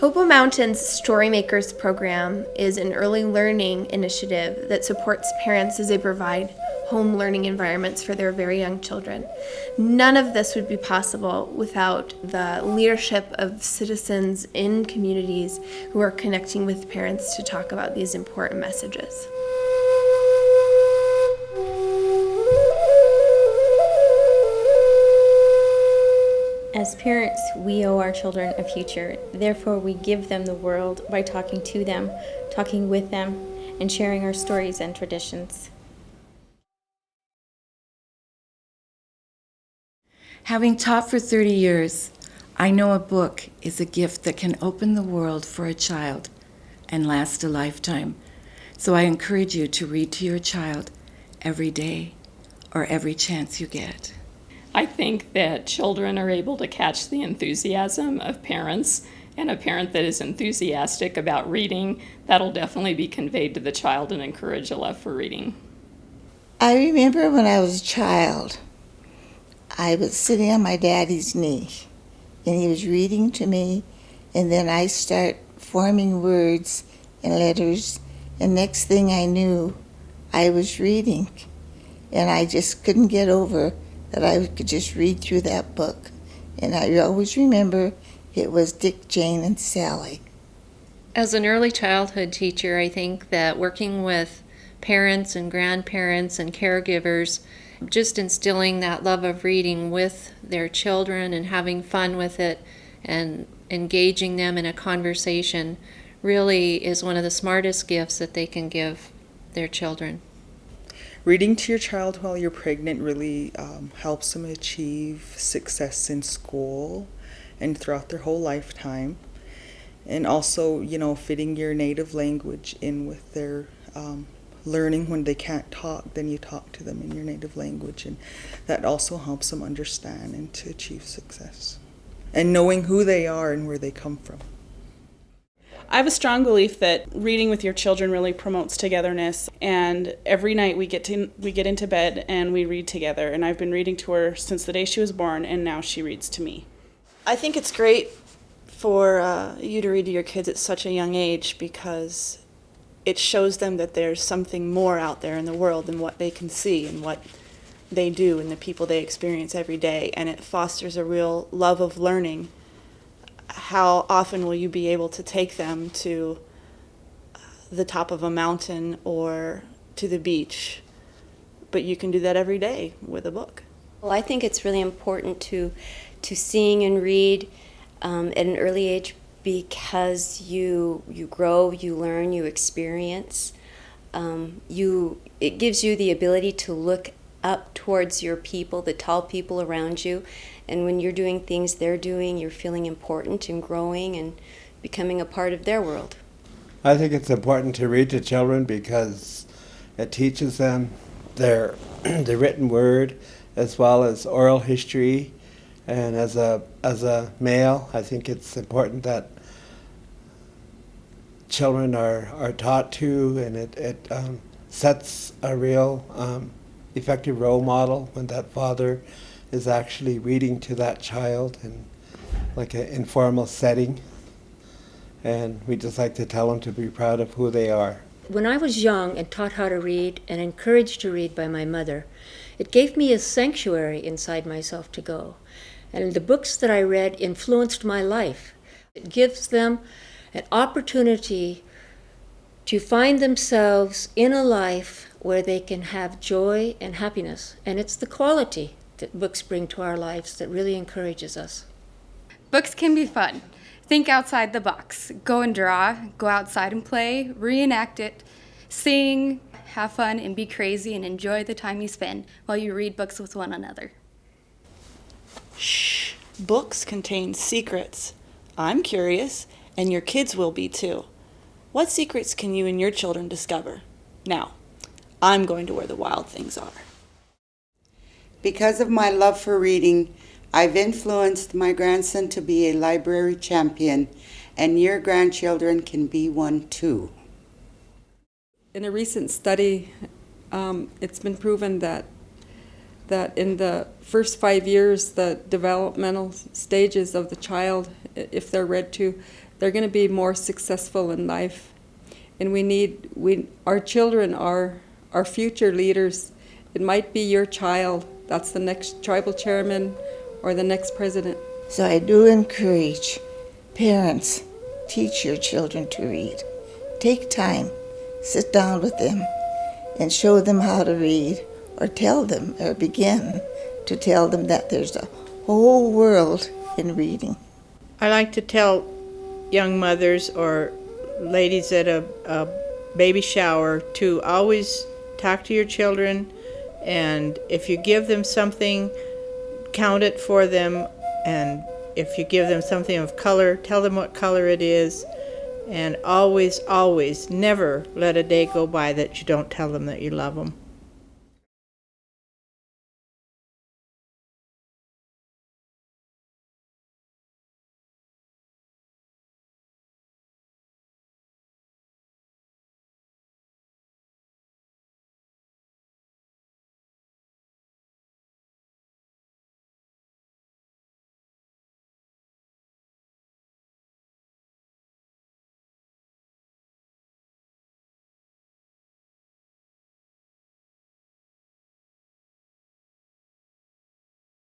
Hopa Mountain's StoryMakers program is an early learning initiative that supports parents as they provide home learning environments for their very young children. None of this would be possible without the leadership of citizens in communities who are connecting with parents to talk about these important messages. As parents, we owe our children a future. Therefore, we give them the world by talking to them, talking with them, and sharing our stories and traditions. Having taught for 30 years, I know a book is a gift that can open the world for a child and last a lifetime. So I encourage you to read to your child every day or every chance you get. I think that children are able to catch the enthusiasm of parents, and a parent that is enthusiastic about reading, that'll definitely be conveyed to the child and encourage a love for reading. I remember when I was a child, I was sitting on my daddy's knee, and he was reading to me, and then I start forming words and letters, and next thing I knew, I was reading, and I just couldn't get over that I could just read through that book. And I always remember it was Dick, Jane, and Sally. As an early childhood teacher, I think that working with parents and grandparents and caregivers, just instilling that love of reading with their children and having fun with it and engaging them in a conversation really is one of the smartest gifts that they can give their children. Reading to your child while you're pregnant really helps them achieve success in school and throughout their whole lifetime. And also, fitting your native language in with their learning. When they can't talk, then you talk to them in your native language. And that also helps them understand and to achieve success. And knowing who they are and where they come from. I have a strong belief that reading with your children really promotes togetherness, and every night we get into bed and we read together, and I've been reading to her since the day she was born, and now she reads to me. I think it's great for you to read to your kids at such a young age because it shows them that there's something more out there in the world than what they can see and what they do and the people they experience every day, and it fosters a real love of learning. How often will you be able to take them to the top of a mountain or to the beach? But you can do that every day with a book. Well, I think it's really important to sing and read at an early age because you grow, you learn, you experience. It gives you the ability to look up towards your people, the tall people around you. And when you're doing things they're doing, you're feeling important and growing and becoming a part of their world. I think it's important to read to children because it teaches them the written word as well as oral history. And as a male, I think it's important that children are taught to, and it sets a real effective role model when that father is actually reading to that child in like an informal setting. And we just like to tell them to be proud of who they are. When I was young and taught how to read and encouraged to read by my mother, it gave me a sanctuary inside myself to go. And the books that I read influenced my life. It gives them an opportunity to find themselves in a life where they can have joy and happiness. And it's the quality that books bring to our lives that really encourages us. Books can be fun. Think outside the box. Go and draw, go outside and play, reenact it, sing, have fun, and be crazy and enjoy the time you spend while you read books with one another. Shh, books contain secrets. I'm curious, and your kids will be too. What secrets can you and your children discover? Now, I'm going to where the wild things are. Because of my love for reading, I've influenced my grandson to be a library champion, and your grandchildren can be one too. In a recent study, it's been proven that in the first 5 years, the developmental stages of the child, if they're read to, they're going to be more successful in life. And our children are our future leaders. It might be your child that's the next tribal chairman or the next president. So I do encourage parents, teach your children to read. Take time, sit down with them, and show them how to read, or tell them, or begin to tell them that there's a whole world in reading. I like to tell young mothers or ladies at a baby shower to always talk to your children, and if you give them something, count it for them, and if you give them something of color, tell them what color it is, and always, always, never let a day go by that you don't tell them that you love them.